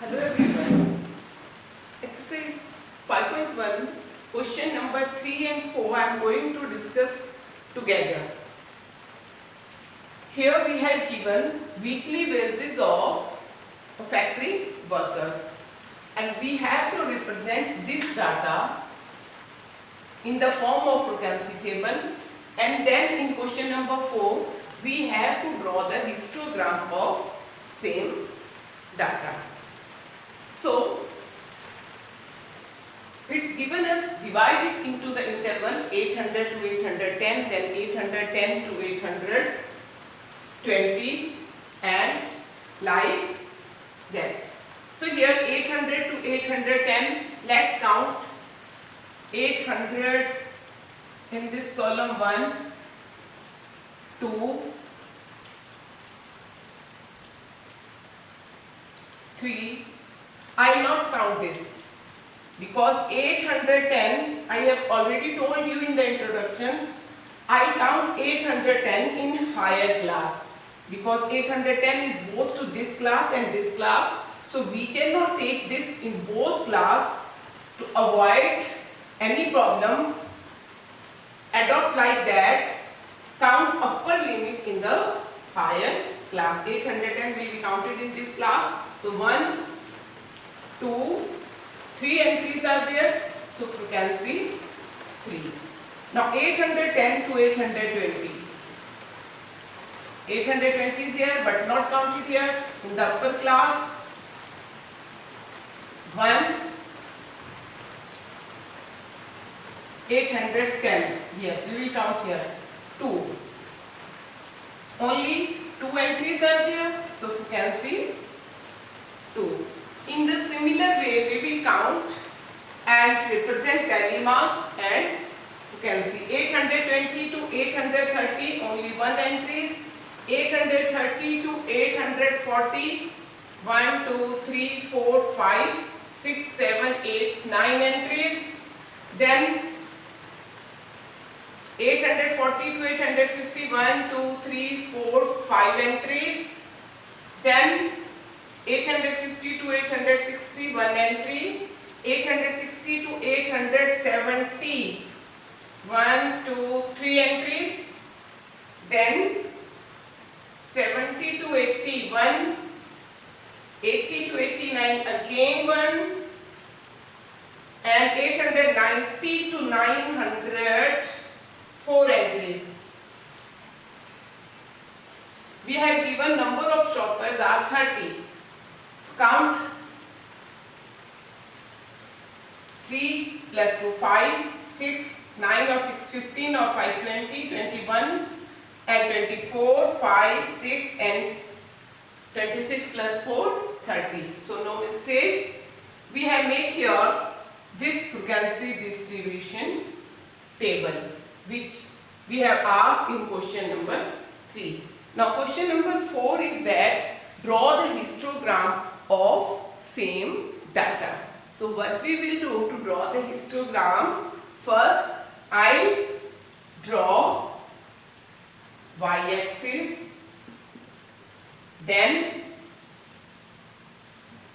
Hello everyone. Exercise 5.1, question number 3 and 4 I am going to discuss together. Here we have given weekly wages of factory workers and we have to represent this data in the form of frequency table, and then in question number 4 we have to draw the histogram of same data. So it's given us divided into the interval 800 to 810, then 810 to 820 and like that. So here 800 to 810, let's count 800 in this column 1, 2, 3. I will not count this because 810 I have already told you in the introduction. I count 810 in higher class because 810 is both to this class and this class. So we cannot take this in both class. To avoid any problem, adopt like that, count upper limit in the higher class. 810 will be counted in this class. So 1, 2, 3 entries are there. So frequency 3. Now 810 to 820. 820 is here but not counted here in the upper class. 1, 810. Yes, we will count here. 2. Only 2 entries are there. So frequency 2. In the similar way, we will count and represent tally marks and frequency. 820 to 830, only 1 entries. 830 to 840, 1, 2, 3, 4, 5, 6, 7, 8, 9 entries. Then 840 to 850, 1, 2, 3, 4, 5 entries. Then 850 to 860, 1 entry. 860 to 870, 1, 2, 3 entries. Then 70 to 81, 80 to 89, again 1. And 890 to 900, 4 entries. We have given number of shoppers are 30. Count 3 plus 2, 5, 6, 9 or 6, 15 or 5, 20, 21 and 24, 5, 6 and 26 plus 4, 30. So no mistake. We have made here this frequency distribution table which we have asked in question number 3. Now question number 4 is that draw the histogram of same data. So what we will do to draw the histogram, first I draw y-axis, then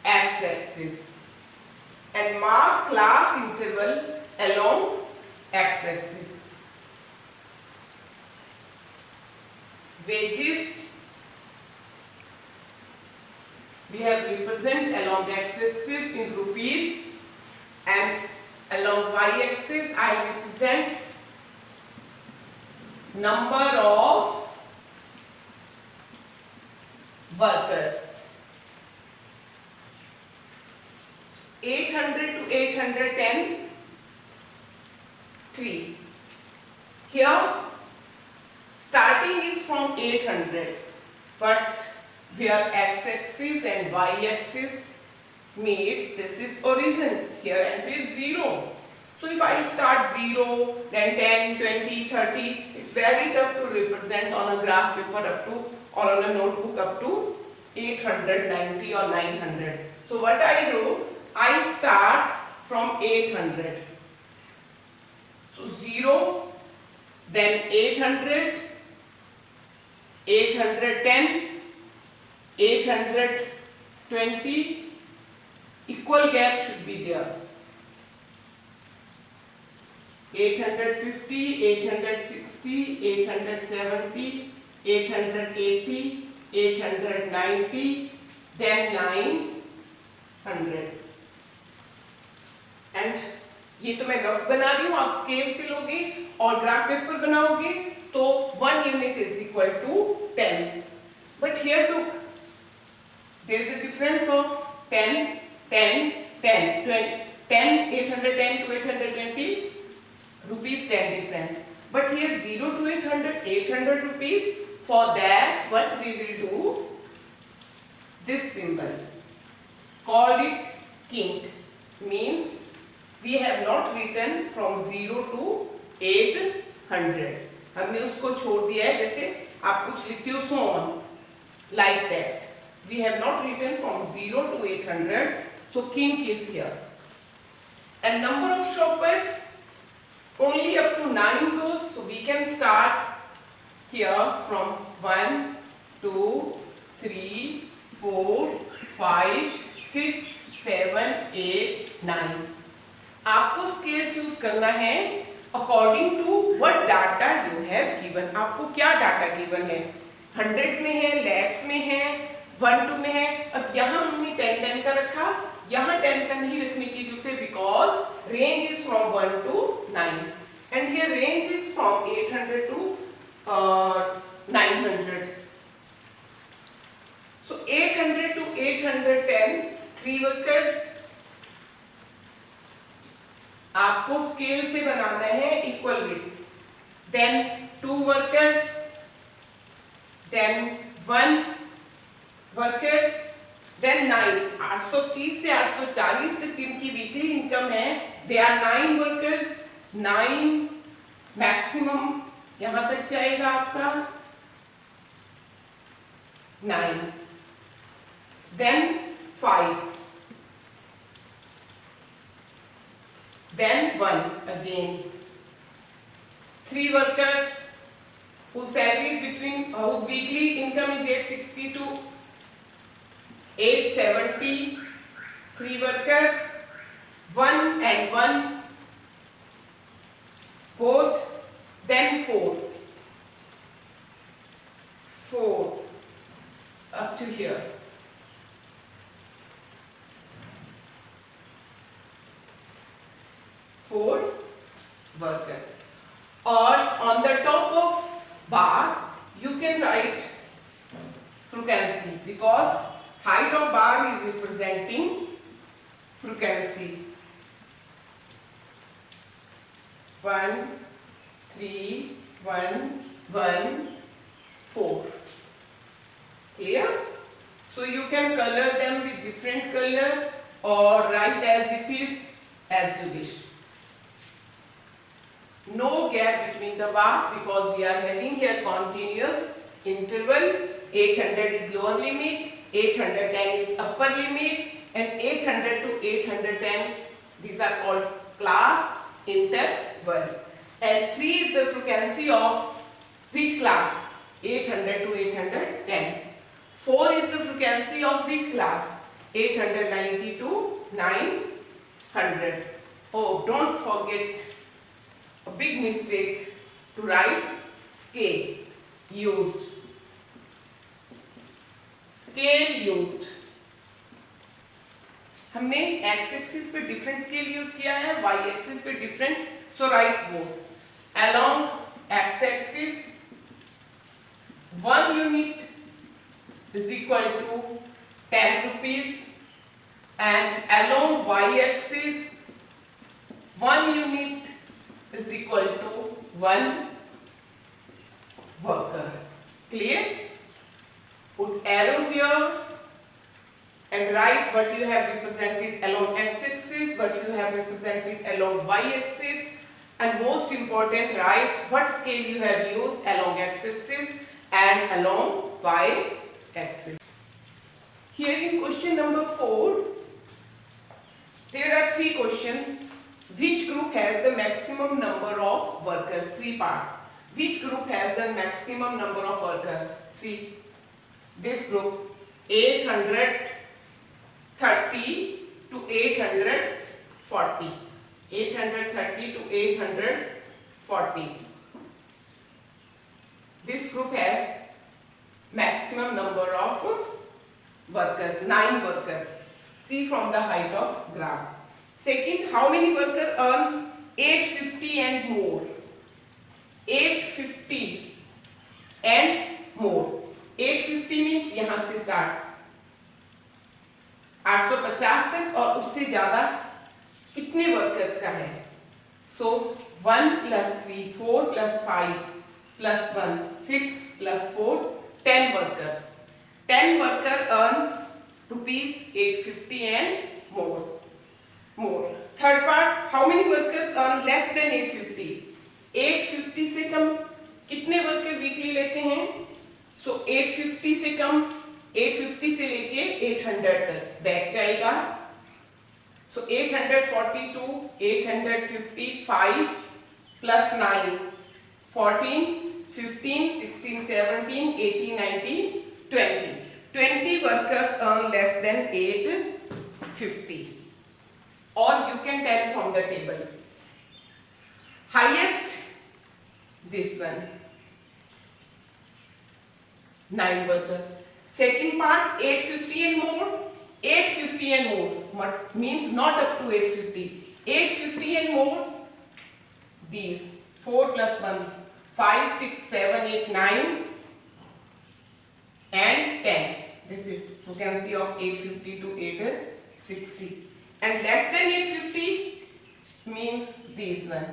x-axis and mark class interval along x-axis. Wages we have represent along x-axis in rupees and along y-axis I represent number of workers. 800 to 810, 3. Here starting is from 800 but where x-axis and y-axis meet, this is origin. Here entry is 0. So if I start 0, then 10, 20, 30, it's very tough to represent on a graph paper up to or on a notebook up to 890 or 900. So what I do, I start from 800. So 0, then 800, 810, 820, equal gap should be there. 850, 860, 870, 880, 890, then 900. And ये तो मैं rough बना रही हूँ, आप scale से लोगे और ग्राफ पेपर बनाओगे तो 1 unit is equal to 10. But here look, there is a difference of 10, 10, 10, 20, 10, 810 to 820 rupees 10 difference. But here 0 to 800, 800 rupees. For that, what we will do? This symbol, call it kink, means we have not written from 0 to 800. हमने उसको छोड़ दिया है, जैसे आप कुछ लिखते हो so on, like that. We have not written from 0 to 800, so kink is here. And number of shoppers only up to 9 goes, so we can start here from 1, 2, 3, 4, 5, 6, 7, 8, 9. आपको स्केल चूज करना है according to what data you have given. आपको क्या data given है, hundreds में है, लैक्स में है, 1 2 में है. अब यहाँ हमने 10 10 का रखा, यहाँ 10 का नहीं रखने की जरूरत है because range is from 1 to 9 and here range is from 800 to 900. So 800 to 810, 3 workers. आपको स्केल से बनाना है equal with. Then 2 workers, then 1 worker, then 9. 830 से 840 तक जिनकी वीकली इनकम है, दे आर 9 वर्कर्स. 9 मैक्सिमम यहां तक जाएगा आपका 9. Then 5, then 1 again. 3 workers whose salary is between whose weekly income is 860 to 870. 3 workers, 1 and 1 both. Then 4 up to here. 4 workers. Or on the top of bar you can write frequency because height of bar is representing frequency. 1 3 1 1 4. Clear? So you can color them with different color or write as it is as you wish. No gap between the bar because we are having here continuous interval. 800 is lower limit, 810 is upper limit, and 800 to 810, these are called class interval. And 3 is the frequency of which class? 800 to 810. 4 is the frequency of which class? 890 to 900. Oh, don't forget a big mistake to write scale used. Scale used. हमने x axis पे different scale use किया है, y axis पे different, so right both. Along x axis 1 unit is equal to 10 rupees and along y axis 1 unit is equal to 1 worker. Clear? Put arrow here and write what you have represented along x-axis, what you have represented along y-axis, and most important, write what scale you have used along x-axis and along y-axis. Here in question number 4, there are 3 questions. Which group has the maximum number of workers? 3 parts. Which group has the maximum number of workers? See, this group 830 to 840. 830 to 840. This group has maximum number of workers, 9 workers. See from the height of graph. Second, how many worker earns 850 and more? 850 and more. 850 means यहाँ से start 850 तक और उससे ज्यादा कितने workers का है? So 1 plus 3, 4 plus 5 plus 1, 6 plus 4, 10 workers. 10 worker earns rupees 850 and more. Third part, how many workers earn less than 850? 850 से कम कितने वर्कर वीकली लेते हैं? So 850 से कम 850 से लेके 800 तक बैक जाएगा. So 842, 855 plus 9, 14, 15, 16, 17, 18, 19, 20. 20 workers earn less than 850. Or you can tell from the table. Highest, this one, 9 workers. Second part, 850 and more. 850 and more means not up to 850. 850 and more, these 4 plus 1, 5, 6, 7, 8, 9 and 10. This is frequency of 850 to 860. And less than 850 means these one.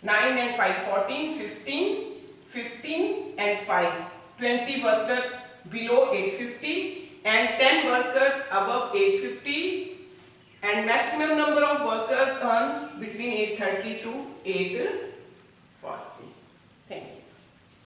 9 and 5, 14, 15, 15 and 5. 20 workers below 850 and 10 workers above 850, and maximum number of workers earn between 830 to 840. Thank you.